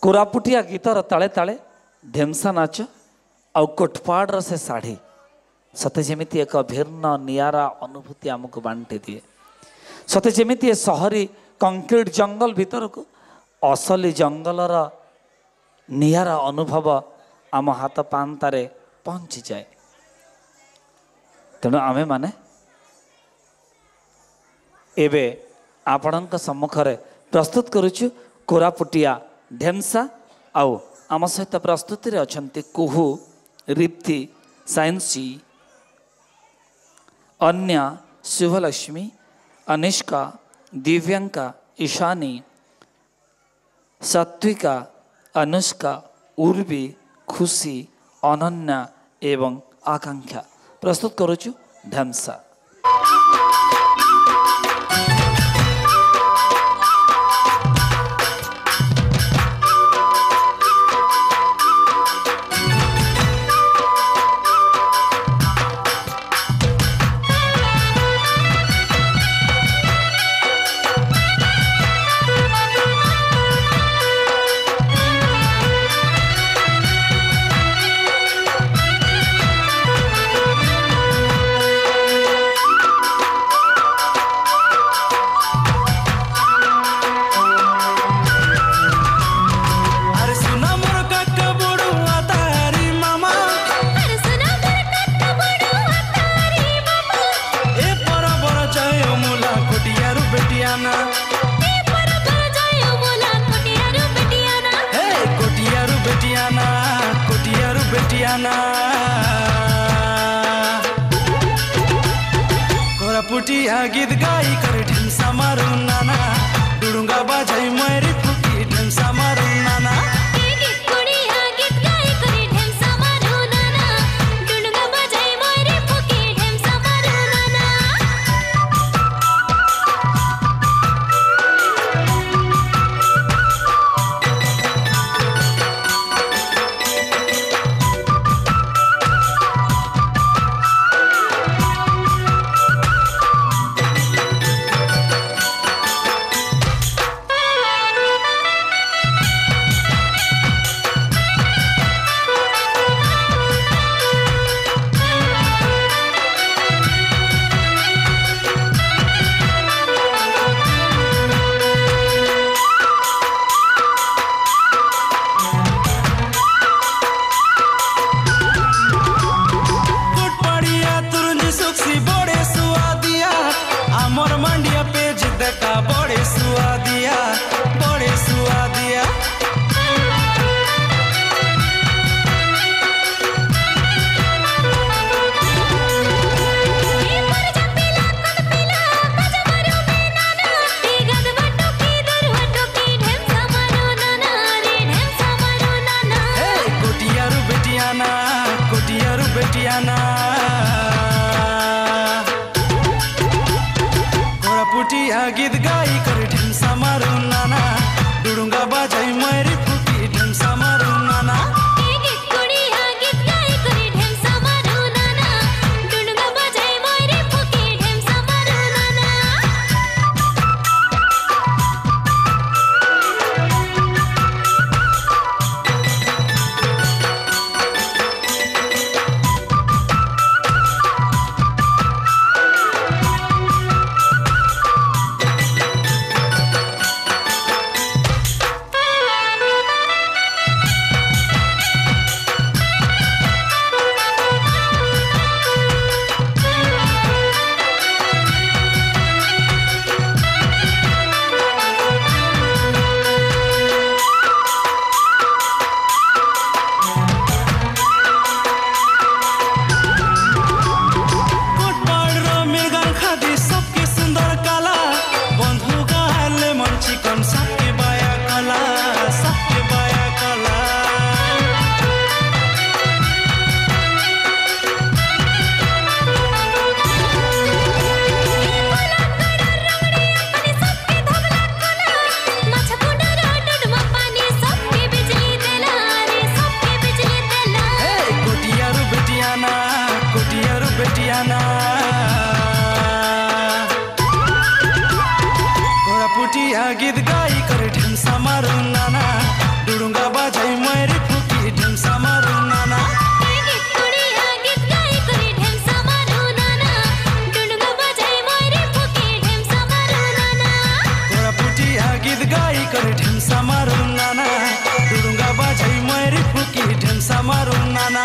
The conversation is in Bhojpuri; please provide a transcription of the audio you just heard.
कोरापुटिया गीतर ताले ताले ढेमसा नाच आउ कोटपाड़ से शाढ़ी सते जेमिति एक भिन्न नियारा अनुभूति आमको बांटी दिए। सते जेमिति सहरी कंक्रीट जंगल भीतर को असली जंगलर नियारा अनुभव आम हाथ पांतारे पहुंची जाए। तेणु आमे माने एबे आपणक सम्मुखरे प्रस्तुत करुचु कोरापुटिया ढेमसा आउ आम सहित प्रस्तुति रे अछंती कुहू रिप्ती साइंसी अन्या शुभलक्ष्मी अनिष्का दिव्यांका ईशानी सात्विका अनुष्का उर्वी खुशी अनन्या एवं आकांक्षा प्रस्तुत करुचु ढेमसा। कोरापुटिया गीत गाई कर ढेमसा मारू नाना डुडुंगा बाजाई मारी फुकी ढेमसा मारू नाना कोरापुटिया गीत गाई कर ढेमसा मारू नाना डुडुंगा बाजाई मारी फुकी ढेमसा मारू नाना ढेमसा मारू नाना डुडुंगा बाजाई मयूरी फुकी ढेमसा मारू नाना